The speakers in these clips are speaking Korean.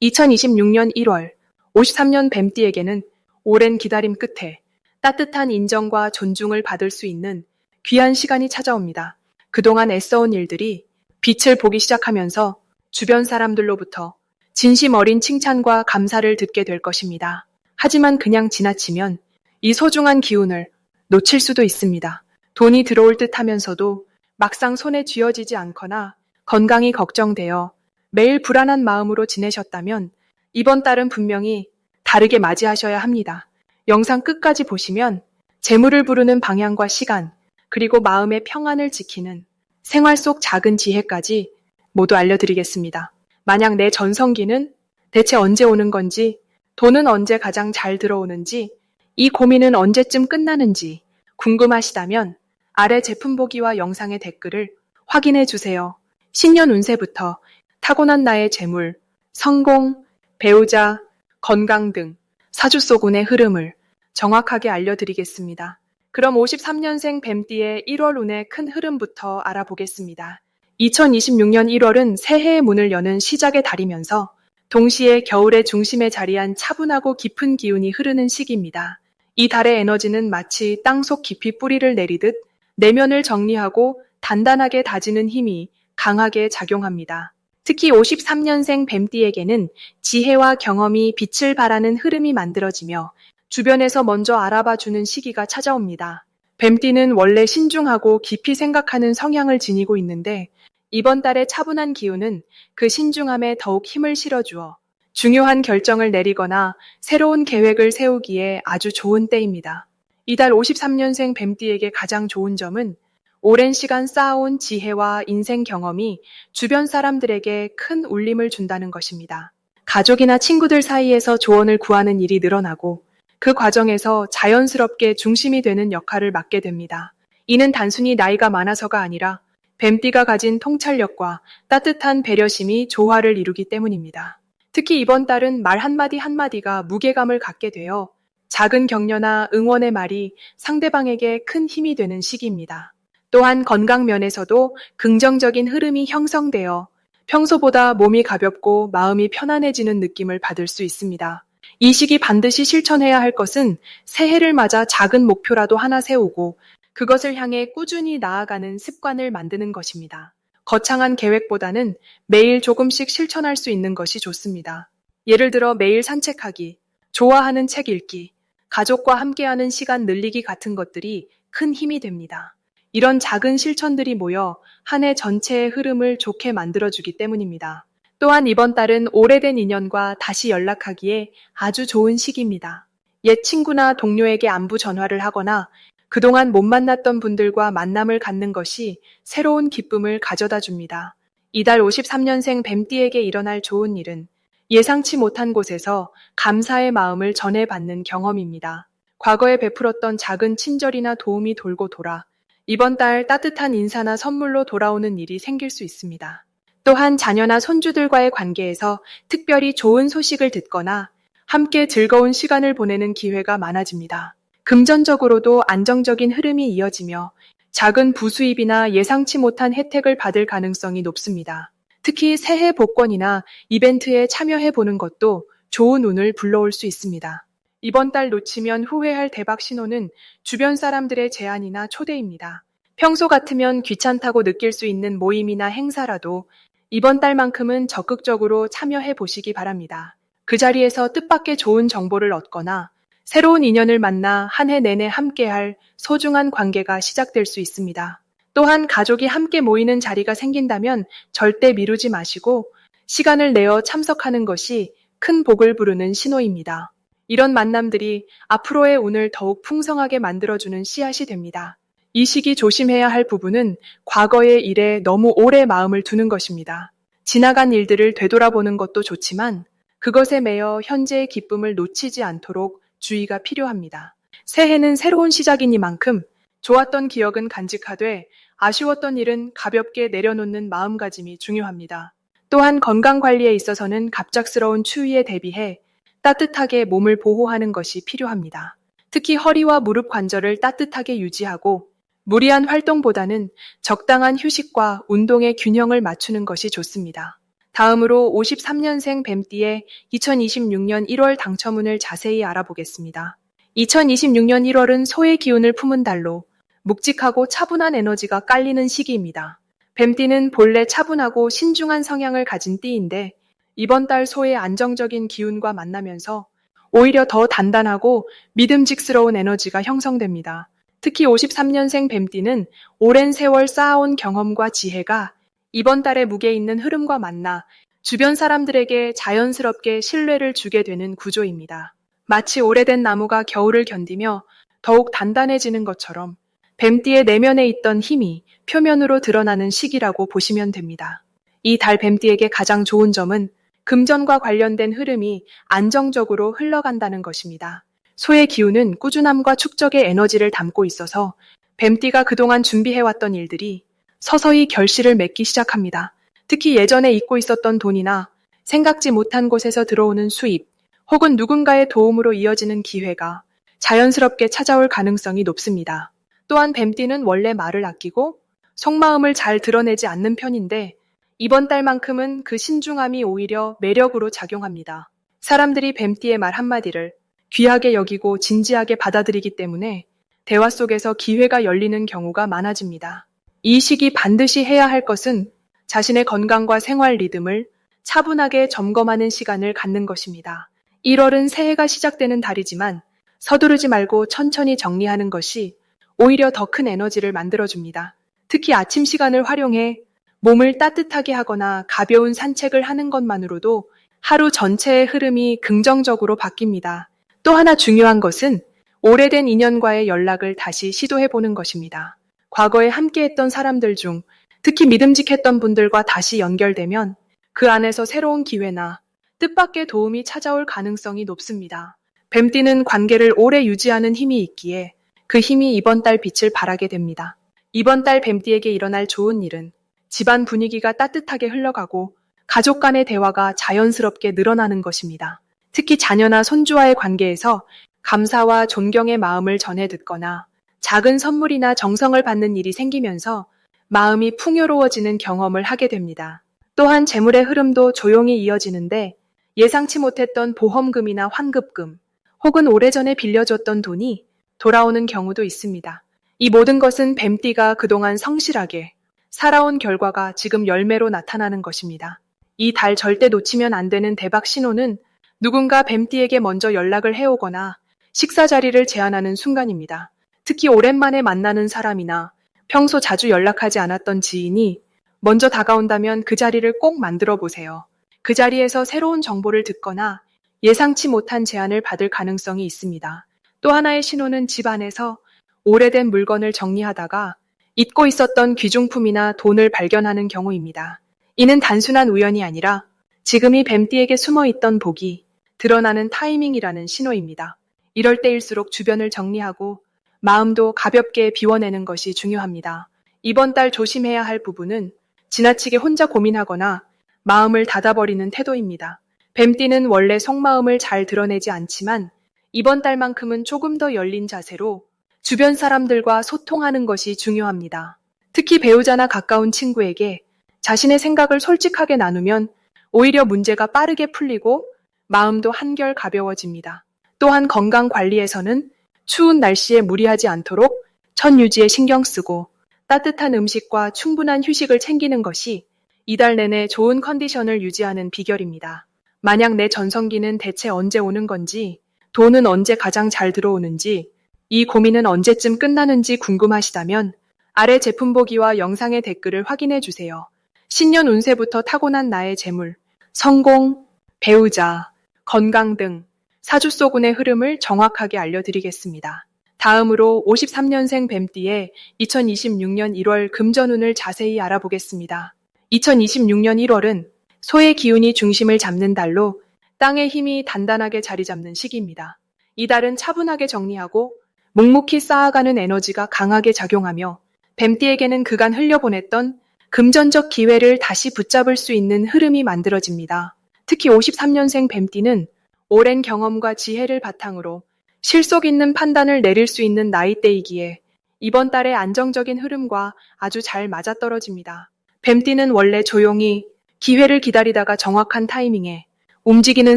2026년 1월, 53년 뱀띠에게는 오랜 기다림 끝에 따뜻한 인정과 존중을 받을 수 있는 귀한 시간이 찾아옵니다. 그동안 애써온 일들이 빛을 보기 시작하면서 주변 사람들로부터 진심 어린 칭찬과 감사를 듣게 될 것입니다. 하지만 그냥 지나치면 이 소중한 기운을 놓칠 수도 있습니다. 돈이 들어올 듯 하면서도 막상 손에 쥐어지지 않거나 건강이 걱정되어 매일 불안한 마음으로 지내셨다면 이번 달은 분명히 다르게 맞이하셔야 합니다. 영상 끝까지 보시면 재물을 부르는 방향과 시간, 그리고 마음의 평안을 지키는 생활 속 작은 지혜까지 모두 알려드리겠습니다. 만약 내 전성기는 대체 언제 오는 건지, 돈은 언제 가장 잘 들어오는지, 이 고민은 언제쯤 끝나는지 궁금하시다면 아래 제품 보기와 영상의 댓글을 확인해 주세요. 신년 운세부터 타고난 나의 재물, 성공, 배우자, 건강 등 사주 속 운의 흐름을 정확하게 알려드리겠습니다. 그럼 53년생 뱀띠의 1월 운의 큰 흐름부터 알아보겠습니다. 2026년 1월은 새해의 문을 여는 시작의 달이면서 동시에 겨울의 중심에 자리한 차분하고 깊은 기운이 흐르는 시기입니다. 이 달의 에너지는 마치 땅속 깊이 뿌리를 내리듯 내면을 정리하고 단단하게 다지는 힘이 강하게 작용합니다. 특히 53년생 뱀띠에게는 지혜와 경험이 빛을 발하는 흐름이 만들어지며 주변에서 먼저 알아봐주는 시기가 찾아옵니다. 뱀띠는 원래 신중하고 깊이 생각하는 성향을 지니고 있는데 이번 달의 차분한 기운은 그 신중함에 더욱 힘을 실어주어 중요한 결정을 내리거나 새로운 계획을 세우기에 아주 좋은 때입니다. 이달 53년생 뱀띠에게 가장 좋은 점은 오랜 시간 쌓아온 지혜와 인생 경험이 주변 사람들에게 큰 울림을 준다는 것입니다. 가족이나 친구들 사이에서 조언을 구하는 일이 늘어나고 그 과정에서 자연스럽게 중심이 되는 역할을 맡게 됩니다. 이는 단순히 나이가 많아서가 아니라 뱀띠가 가진 통찰력과 따뜻한 배려심이 조화를 이루기 때문입니다. 특히 이번 달은 말 한마디 한마디가 무게감을 갖게 되어 작은 격려나 응원의 말이 상대방에게 큰 힘이 되는 시기입니다. 또한 건강 면에서도 긍정적인 흐름이 형성되어 평소보다 몸이 가볍고 마음이 편안해지는 느낌을 받을 수 있습니다. 이 시기 반드시 실천해야 할 것은 새해를 맞아 작은 목표라도 하나 세우고 그것을 향해 꾸준히 나아가는 습관을 만드는 것입니다. 거창한 계획보다는 매일 조금씩 실천할 수 있는 것이 좋습니다. 예를 들어 매일 산책하기, 좋아하는 책 읽기, 가족과 함께하는 시간 늘리기 같은 것들이 큰 힘이 됩니다. 이런 작은 실천들이 모여 한 해 전체의 흐름을 좋게 만들어주기 때문입니다. 또한 이번 달은 오래된 인연과 다시 연락하기에 아주 좋은 시기입니다. 옛 친구나 동료에게 안부 전화를 하거나 그동안 못 만났던 분들과 만남을 갖는 것이 새로운 기쁨을 가져다 줍니다. 이달 53년생 뱀띠에게 일어날 좋은 일은 예상치 못한 곳에서 감사의 마음을 전해받는 경험입니다. 과거에 베풀었던 작은 친절이나 도움이 돌고 돌아 이번 달 따뜻한 인사나 선물로 돌아오는 일이 생길 수 있습니다. 또한 자녀나 손주들과의 관계에서 특별히 좋은 소식을 듣거나 함께 즐거운 시간을 보내는 기회가 많아집니다. 금전적으로도 안정적인 흐름이 이어지며 작은 부수입이나 예상치 못한 혜택을 받을 가능성이 높습니다. 특히 새해 복권이나 이벤트에 참여해보는 것도 좋은 운을 불러올 수 있습니다. 이번 달 놓치면 후회할 대박 신호는 주변 사람들의 제안이나 초대입니다. 평소 같으면 귀찮다고 느낄 수 있는 모임이나 행사라도 이번 달만큼은 적극적으로 참여해 보시기 바랍니다. 그 자리에서 뜻밖의 좋은 정보를 얻거나 새로운 인연을 만나 한 해 내내 함께할 소중한 관계가 시작될 수 있습니다. 또한 가족이 함께 모이는 자리가 생긴다면 절대 미루지 마시고 시간을 내어 참석하는 것이 큰 복을 부르는 신호입니다. 이런 만남들이 앞으로의 운을 더욱 풍성하게 만들어주는 씨앗이 됩니다. 이 시기 조심해야 할 부분은 과거의 일에 너무 오래 마음을 두는 것입니다. 지나간 일들을 되돌아보는 것도 좋지만 그것에 매여 현재의 기쁨을 놓치지 않도록 주의가 필요합니다. 새해는 새로운 시작이니만큼 좋았던 기억은 간직하되 아쉬웠던 일은 가볍게 내려놓는 마음가짐이 중요합니다. 또한 건강관리에 있어서는 갑작스러운 추위에 대비해 따뜻하게 몸을 보호하는 것이 필요합니다. 특히 허리와 무릎 관절을 따뜻하게 유지하고 무리한 활동보다는 적당한 휴식과 운동의 균형을 맞추는 것이 좋습니다. 다음으로 53년생 뱀띠의 2026년 1월 당첨운을 자세히 알아보겠습니다. 2026년 1월은 소의 기운을 품은 달로 묵직하고 차분한 에너지가 깔리는 시기입니다. 뱀띠는 본래 차분하고 신중한 성향을 가진 띠인데 이번 달 소의 안정적인 기운과 만나면서 오히려 더 단단하고 믿음직스러운 에너지가 형성됩니다. 특히 53년생 뱀띠는 오랜 세월 쌓아온 경험과 지혜가 이번 달에 무게 있는 흐름과 만나 주변 사람들에게 자연스럽게 신뢰를 주게 되는 구조입니다. 마치 오래된 나무가 겨울을 견디며 더욱 단단해지는 것처럼 뱀띠의 내면에 있던 힘이 표면으로 드러나는 시기라고 보시면 됩니다. 이 달 뱀띠에게 가장 좋은 점은 금전과 관련된 흐름이 안정적으로 흘러간다는 것입니다. 소의 기운은 꾸준함과 축적의 에너지를 담고 있어서 뱀띠가 그동안 준비해왔던 일들이 서서히 결실을 맺기 시작합니다. 특히 예전에 잊고 있었던 돈이나 생각지 못한 곳에서 들어오는 수입, 혹은 누군가의 도움으로 이어지는 기회가 자연스럽게 찾아올 가능성이 높습니다. 또한 뱀띠는 원래 말을 아끼고 속마음을 잘 드러내지 않는 편인데 이번 달만큼은 그 신중함이 오히려 매력으로 작용합니다. 사람들이 뱀띠의 말 한마디를 귀하게 여기고 진지하게 받아들이기 때문에 대화 속에서 기회가 열리는 경우가 많아집니다. 이 시기 반드시 해야 할 것은 자신의 건강과 생활 리듬을 차분하게 점검하는 시간을 갖는 것입니다. 1월은 새해가 시작되는 달이지만 서두르지 말고 천천히 정리하는 것이 오히려 더 큰 에너지를 만들어줍니다. 특히 아침 시간을 활용해 몸을 따뜻하게 하거나 가벼운 산책을 하는 것만으로도 하루 전체의 흐름이 긍정적으로 바뀝니다. 또 하나 중요한 것은 오래된 인연과의 연락을 다시 시도해보는 것입니다. 과거에 함께했던 사람들 중 특히 믿음직했던 분들과 다시 연결되면 그 안에서 새로운 기회나 뜻밖의 도움이 찾아올 가능성이 높습니다. 뱀띠는 관계를 오래 유지하는 힘이 있기에 그 힘이 이번 달 빛을 발하게 됩니다. 이번 달 뱀띠에게 일어날 좋은 일은 집안 분위기가 따뜻하게 흘러가고 가족 간의 대화가 자연스럽게 늘어나는 것입니다. 특히 자녀나 손주와의 관계에서 감사와 존경의 마음을 전해 듣거나 작은 선물이나 정성을 받는 일이 생기면서 마음이 풍요로워지는 경험을 하게 됩니다. 또한 재물의 흐름도 조용히 이어지는데 예상치 못했던 보험금이나 환급금 혹은 오래전에 빌려줬던 돈이 돌아오는 경우도 있습니다. 이 모든 것은 뱀띠가 그동안 성실하게 살아온 결과가 지금 열매로 나타나는 것입니다. 이 달 절대 놓치면 안 되는 대박 신호는 누군가 뱀띠에게 먼저 연락을 해오거나 식사 자리를 제안하는 순간입니다. 특히 오랜만에 만나는 사람이나 평소 자주 연락하지 않았던 지인이 먼저 다가온다면 그 자리를 꼭 만들어 보세요. 그 자리에서 새로운 정보를 듣거나 예상치 못한 제안을 받을 가능성이 있습니다. 또 하나의 신호는 집 안에서 오래된 물건을 정리하다가 잊고 있었던 귀중품이나 돈을 발견하는 경우입니다. 이는 단순한 우연이 아니라 지금이 뱀띠에게 숨어있던 복이 드러나는 타이밍이라는 신호입니다. 이럴 때일수록 주변을 정리하고 마음도 가볍게 비워내는 것이 중요합니다. 이번 달 조심해야 할 부분은 지나치게 혼자 고민하거나 마음을 닫아버리는 태도입니다. 뱀띠는 원래 속마음을 잘 드러내지 않지만 이번 달만큼은 조금 더 열린 자세로 주변 사람들과 소통하는 것이 중요합니다. 특히 배우자나 가까운 친구에게 자신의 생각을 솔직하게 나누면 오히려 문제가 빠르게 풀리고 마음도 한결 가벼워집니다. 또한 건강 관리에서는 추운 날씨에 무리하지 않도록 천 유지에 신경 쓰고 따뜻한 음식과 충분한 휴식을 챙기는 것이 이달 내내 좋은 컨디션을 유지하는 비결입니다. 만약 내 전성기는 대체 언제 오는 건지, 돈은 언제 가장 잘 들어오는지, 이 고민은 언제쯤 끝나는지 궁금하시다면 아래 제품 보기와 영상의 댓글을 확인해 주세요. 신년 운세부터 타고난 나의 재물, 성공, 배우자, 건강 등 사주소군의 흐름을 정확하게 알려드리겠습니다. 다음으로 53년생 뱀띠의 2026년 1월 금전운을 자세히 알아보겠습니다. 2026년 1월은 소의 기운이 중심을 잡는 달로 땅의 힘이 단단하게 자리 잡는 시기입니다. 이 달은 차분하게 정리하고 묵묵히 쌓아가는 에너지가 강하게 작용하며 뱀띠에게는 그간 흘려보냈던 금전적 기회를 다시 붙잡을 수 있는 흐름이 만들어집니다. 특히 53년생 뱀띠는 오랜 경험과 지혜를 바탕으로 실속 있는 판단을 내릴 수 있는 나이대이기에 이번 달의 안정적인 흐름과 아주 잘 맞아떨어집니다. 뱀띠는 원래 조용히 기회를 기다리다가 정확한 타이밍에 움직이는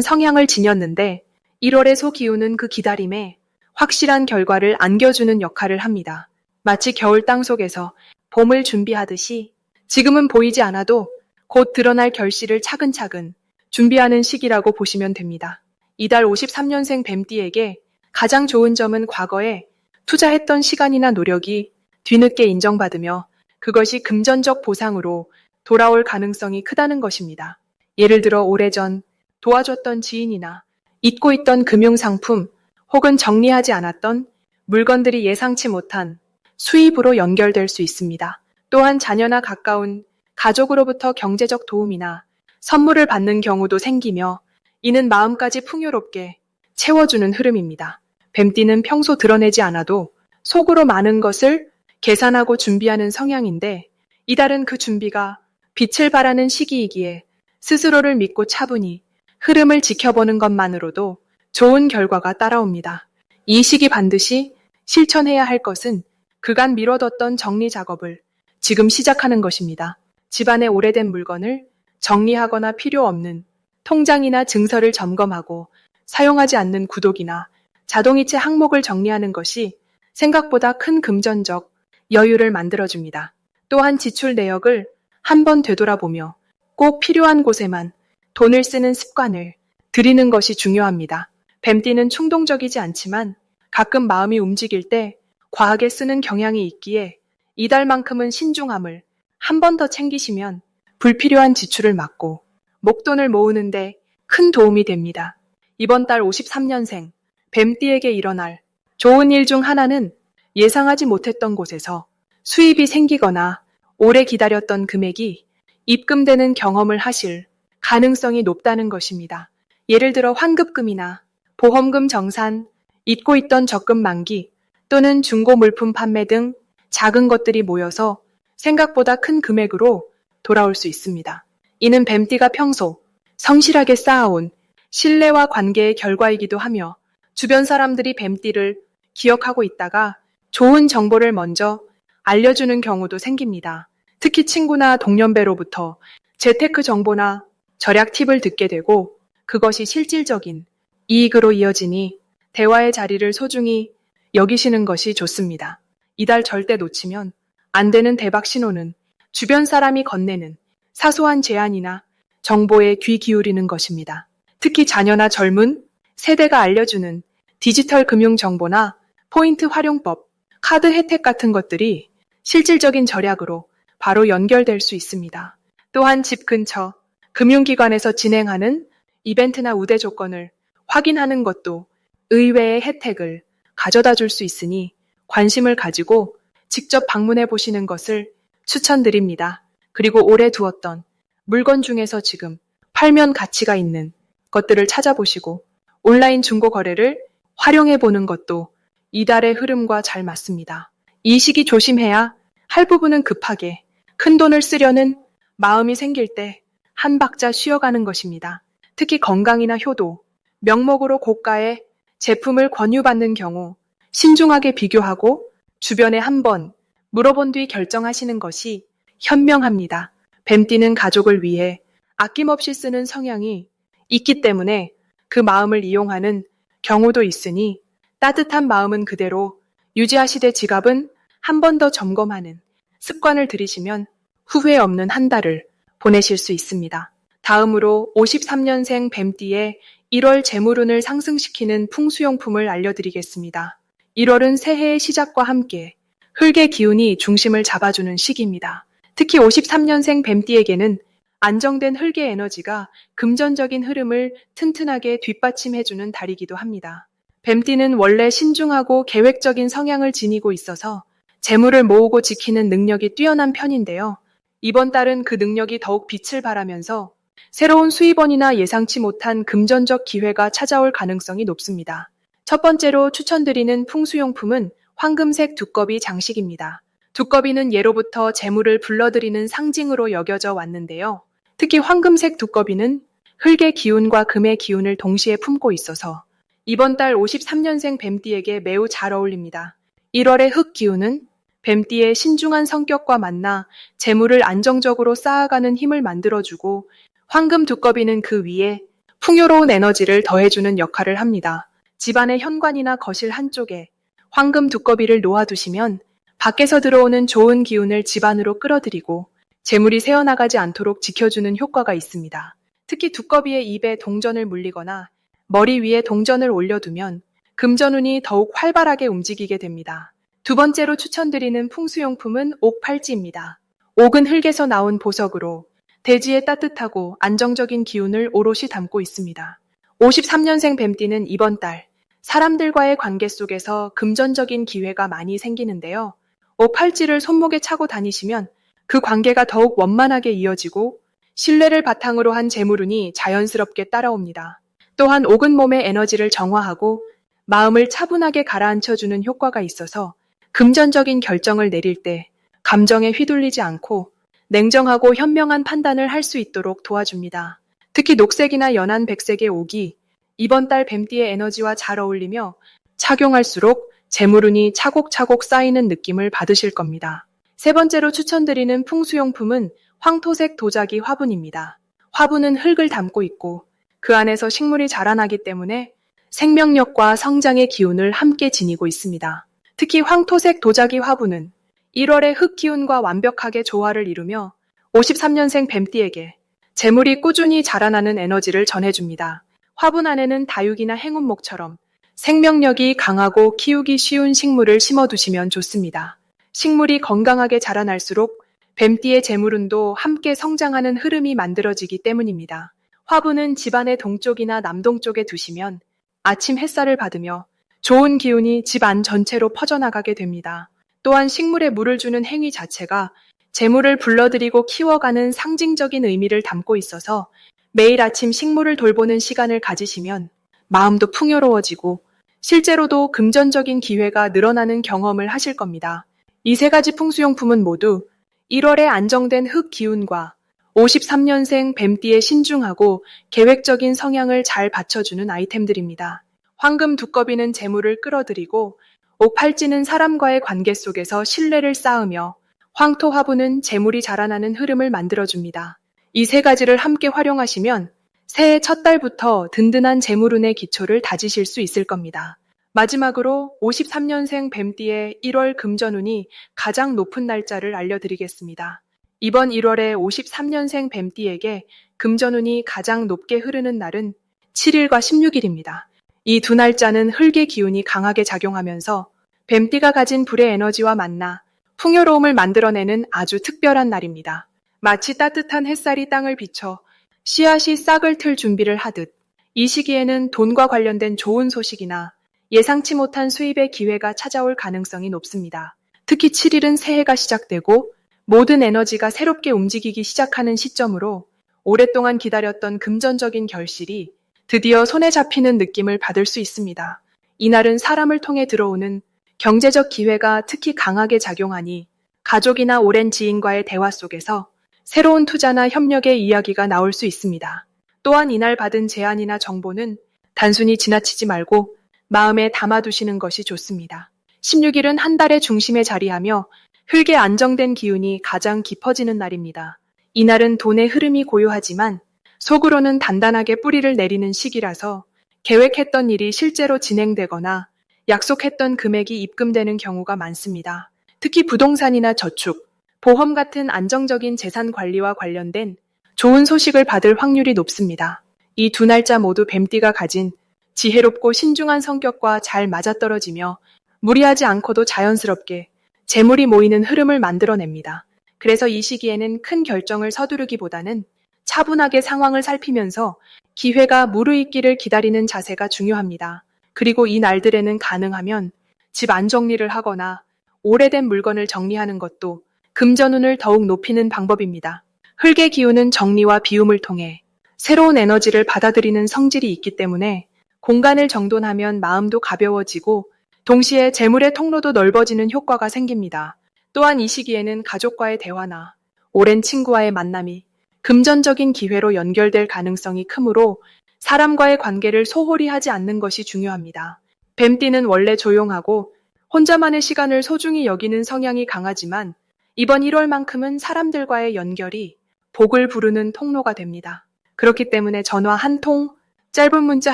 성향을 지녔는데 1월의 소기운은 그 기다림에 확실한 결과를 안겨주는 역할을 합니다. 마치 겨울 땅속에서 봄을 준비하듯이 지금은 보이지 않아도 곧 드러날 결실을 차근차근 준비하는 시기라고 보시면 됩니다. 이달 53년생 뱀띠에게 가장 좋은 점은 과거에 투자했던 시간이나 노력이 뒤늦게 인정받으며 그것이 금전적 보상으로 돌아올 가능성이 크다는 것입니다. 예를 들어 오래전 도와줬던 지인이나 잊고 있던 금융상품 혹은 정리하지 않았던 물건들이 예상치 못한 수입으로 연결될 수 있습니다. 또한 자녀나 가까운 가족으로부터 경제적 도움이나 선물을 받는 경우도 생기며 이는 마음까지 풍요롭게 채워주는 흐름입니다. 뱀띠는 평소 드러내지 않아도 속으로 많은 것을 계산하고 준비하는 성향인데 이달은 그 준비가 빛을 발하는 시기이기에 스스로를 믿고 차분히 흐름을 지켜보는 것만으로도 좋은 결과가 따라옵니다. 이 시기 반드시 실천해야 할 것은 그간 미뤄뒀던 정리 작업을 지금 시작하는 것입니다. 집안의 오래된 물건을 정리하거나 필요 없는 통장이나 증서를 점검하고 사용하지 않는 구독이나 자동이체 항목을 정리하는 것이 생각보다 큰 금전적 여유를 만들어줍니다. 또한 지출 내역을 한번 되돌아보며 꼭 필요한 곳에만 돈을 쓰는 습관을 들이는 것이 중요합니다. 뱀띠는 충동적이지 않지만 가끔 마음이 움직일 때 과하게 쓰는 경향이 있기에 이달만큼은 신중함을 한 번 더 챙기시면 불필요한 지출을 막고 목돈을 모으는데 큰 도움이 됩니다. 이번 달 53년생 뱀띠에게 일어날 좋은 일 중 하나는 예상하지 못했던 곳에서 수입이 생기거나 오래 기다렸던 금액이 입금되는 경험을 하실 가능성이 높다는 것입니다. 예를 들어 환급금이나 보험금 정산, 잊고 있던 적금 만기 또는 중고 물품 판매 등 작은 것들이 모여서 생각보다 큰 금액으로 돌아올 수 있습니다. 이는 뱀띠가 평소 성실하게 쌓아온 신뢰와 관계의 결과이기도 하며 주변 사람들이 뱀띠를 기억하고 있다가 좋은 정보를 먼저 알려주는 경우도 생깁니다. 특히 친구나 동년배로부터 재테크 정보나 절약 팁을 듣게 되고 그것이 실질적인 이익으로 이어지니 대화의 자리를 소중히 여기시는 것이 좋습니다. 이달 절대 놓치면 안 되는 대박 신호는 주변 사람이 건네는 사소한 제안이나 정보에 귀 기울이는 것입니다. 특히 자녀나 젊은 세대가 알려주는 디지털 금융 정보나 포인트 활용법, 카드 혜택 같은 것들이 실질적인 절약으로 바로 연결될 수 있습니다. 또한 집 근처 금융기관에서 진행하는 이벤트나 우대 조건을 확인하는 것도 의외의 혜택을 가져다 줄 수 있으니 관심을 가지고 직접 방문해 보시는 것을 추천드립니다. 그리고 오래 두었던 물건 중에서 지금 팔면 가치가 있는 것들을 찾아보시고 온라인 중고 거래를 활용해 보는 것도 이달의 흐름과 잘 맞습니다. 이 시기 조심해야 할 부분은 급하게 큰 돈을 쓰려는 마음이 생길 때 한 박자 쉬어가는 것입니다. 특히 건강이나 효도, 명목으로 고가의 제품을 권유받는 경우 신중하게 비교하고 주변에 한번 물어본 뒤 결정하시는 것이 현명합니다. 뱀띠는 가족을 위해 아낌없이 쓰는 성향이 있기 때문에 그 마음을 이용하는 경우도 있으니 따뜻한 마음은 그대로 유지하시되 지갑은 한 번 더 점검하는 습관을 들이시면 후회 없는 한 달을 보내실 수 있습니다. 다음으로 53년생 뱀띠의 1월 재물운을 상승시키는 풍수용품을 알려드리겠습니다. 1월은 새해의 시작과 함께 흙의 기운이 중심을 잡아주는 시기입니다. 특히 53년생 뱀띠에게는 안정된 흙의 에너지가 금전적인 흐름을 튼튼하게 뒷받침해주는 달이기도 합니다. 뱀띠는 원래 신중하고 계획적인 성향을 지니고 있어서 재물을 모으고 지키는 능력이 뛰어난 편인데요. 이번 달은 그 능력이 더욱 빛을 발하면서 새로운 수입원이나 예상치 못한 금전적 기회가 찾아올 가능성이 높습니다. 첫 번째로 추천드리는 풍수용품은 황금색 두꺼비 장식입니다. 두꺼비는 예로부터 재물을 불러들이는 상징으로 여겨져 왔는데요. 특히 황금색 두꺼비는 흙의 기운과 금의 기운을 동시에 품고 있어서 이번 달 53년생 뱀띠에게 매우 잘 어울립니다. 1월의 흙 기운은 뱀띠의 신중한 성격과 만나 재물을 안정적으로 쌓아가는 힘을 만들어주고 황금 두꺼비는 그 위에 풍요로운 에너지를 더해주는 역할을 합니다. 집안의 현관이나 거실 한쪽에 황금 두꺼비를 놓아두시면 밖에서 들어오는 좋은 기운을 집 안으로 끌어들이고 재물이 새어나가지 않도록 지켜주는 효과가 있습니다. 특히 두꺼비의 입에 동전을 물리거나 머리 위에 동전을 올려두면 금전운이 더욱 활발하게 움직이게 됩니다. 두 번째로 추천드리는 풍수용품은 옥팔찌입니다. 옥은 흙에서 나온 보석으로 대지의 따뜻하고 안정적인 기운을 오롯이 담고 있습니다. 53년생 뱀띠는 이번 달 사람들과의 관계 속에서 금전적인 기회가 많이 생기는데요. 옥팔찌를 손목에 차고 다니시면 그 관계가 더욱 원만하게 이어지고 신뢰를 바탕으로 한 재물운이 자연스럽게 따라옵니다. 또한 옥은 몸의 에너지를 정화하고 마음을 차분하게 가라앉혀주는 효과가 있어서 금전적인 결정을 내릴 때 감정에 휘둘리지 않고 냉정하고 현명한 판단을 할 수 있도록 도와줍니다. 특히 녹색이나 연한 백색의 옥이 이번 달 뱀띠의 에너지와 잘 어울리며 착용할수록 재물운이 차곡차곡 쌓이는 느낌을 받으실 겁니다. 세 번째로 추천드리는 풍수용품은 황토색 도자기 화분입니다. 화분은 흙을 담고 있고 그 안에서 식물이 자라나기 때문에 생명력과 성장의 기운을 함께 지니고 있습니다. 특히 황토색 도자기 화분은 1월의 흙 기운과 완벽하게 조화를 이루며 53년생 뱀띠에게 재물이 꾸준히 자라나는 에너지를 전해줍니다. 화분 안에는 다육이나 행운목처럼 생명력이 강하고 키우기 쉬운 식물을 심어두시면 좋습니다. 식물이 건강하게 자라날수록 뱀띠의 재물운도 함께 성장하는 흐름이 만들어지기 때문입니다. 화분은 집안의 동쪽이나 남동쪽에 두시면 아침 햇살을 받으며 좋은 기운이 집 안 전체로 퍼져나가게 됩니다. 또한 식물에 물을 주는 행위 자체가 재물을 불러들이고 키워가는 상징적인 의미를 담고 있어서 매일 아침 식물을 돌보는 시간을 가지시면 마음도 풍요로워지고 실제로도 금전적인 기회가 늘어나는 경험을 하실 겁니다. 이 세 가지 풍수용품은 모두 1월에 안정된 흙 기운과 53년생 뱀띠의 신중하고 계획적인 성향을 잘 받쳐주는 아이템들입니다. 황금 두꺼비는 재물을 끌어들이고 옥팔찌는 사람과의 관계 속에서 신뢰를 쌓으며 황토 화분은 재물이 자라나는 흐름을 만들어줍니다. 이 세 가지를 함께 활용하시면 새해 첫 달부터 든든한 재물운의 기초를 다지실 수 있을 겁니다. 마지막으로 53년생 뱀띠의 1월 금전운이 가장 높은 날짜를 알려드리겠습니다. 이번 1월에 53년생 뱀띠에게 금전운이 가장 높게 흐르는 날은 7일과 16일입니다. 이 두 날짜는 흙의 기운이 강하게 작용하면서 뱀띠가 가진 불의 에너지와 만나 풍요로움을 만들어내는 아주 특별한 날입니다. 마치 따뜻한 햇살이 땅을 비춰 씨앗이 싹을 틀 준비를 하듯 이 시기에는 돈과 관련된 좋은 소식이나 예상치 못한 수입의 기회가 찾아올 가능성이 높습니다. 특히 7일은 새해가 시작되고 모든 에너지가 새롭게 움직이기 시작하는 시점으로 오랫동안 기다렸던 금전적인 결실이 드디어 손에 잡히는 느낌을 받을 수 있습니다. 이날은 사람을 통해 들어오는 경제적 기회가 특히 강하게 작용하니 가족이나 오랜 지인과의 대화 속에서 새로운 투자나 협력의 이야기가 나올 수 있습니다. 또한 이날 받은 제안이나 정보는 단순히 지나치지 말고 마음에 담아두시는 것이 좋습니다. 16일은 한 달의 중심에 자리하며 흙의 안정된 기운이 가장 깊어지는 날입니다. 이날은 돈의 흐름이 고요하지만 속으로는 단단하게 뿌리를 내리는 시기라서 계획했던 일이 실제로 진행되거나 약속했던 금액이 입금되는 경우가 많습니다. 특히 부동산이나 저축, 보험 같은 안정적인 재산 관리와 관련된 좋은 소식을 받을 확률이 높습니다. 이 두 날짜 모두 뱀띠가 가진 지혜롭고 신중한 성격과 잘 맞아떨어지며 무리하지 않고도 자연스럽게 재물이 모이는 흐름을 만들어냅니다. 그래서 이 시기에는 큰 결정을 서두르기보다는 차분하게 상황을 살피면서 기회가 무르익기를 기다리는 자세가 중요합니다. 그리고 이 날들에는 가능하면 집 안 정리를 하거나 오래된 물건을 정리하는 것도 금전운을 더욱 높이는 방법입니다. 흙의 기운은 정리와 비움을 통해 새로운 에너지를 받아들이는 성질이 있기 때문에 공간을 정돈하면 마음도 가벼워지고 동시에 재물의 통로도 넓어지는 효과가 생깁니다. 또한 이 시기에는 가족과의 대화나 오랜 친구와의 만남이 금전적인 기회로 연결될 가능성이 크므로 사람과의 관계를 소홀히 하지 않는 것이 중요합니다. 뱀띠는 원래 조용하고 혼자만의 시간을 소중히 여기는 성향이 강하지만 이번 1월만큼은 사람들과의 연결이 복을 부르는 통로가 됩니다. 그렇기 때문에 전화 한 통, 짧은 문자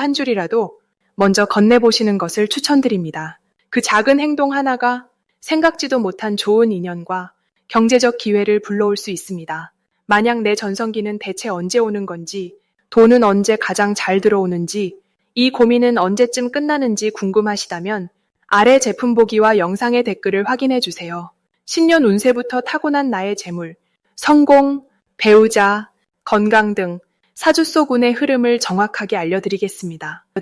한 줄이라도 먼저 건네보시는 것을 추천드립니다. 그 작은 행동 하나가 생각지도 못한 좋은 인연과 경제적 기회를 불러올 수 있습니다. 만약 내 전성기는 대체 언제 오는 건지, 돈은 언제 가장 잘 들어오는지, 이 고민은 언제쯤 끝나는지 궁금하시다면 아래 제품 보기와 영상의 댓글을 확인해 주세요. 신년 운세부터 타고난 나의 재물, 성공, 배우자, 건강 등 사주 속 운의 흐름을 정확하게 알려드리겠습니다.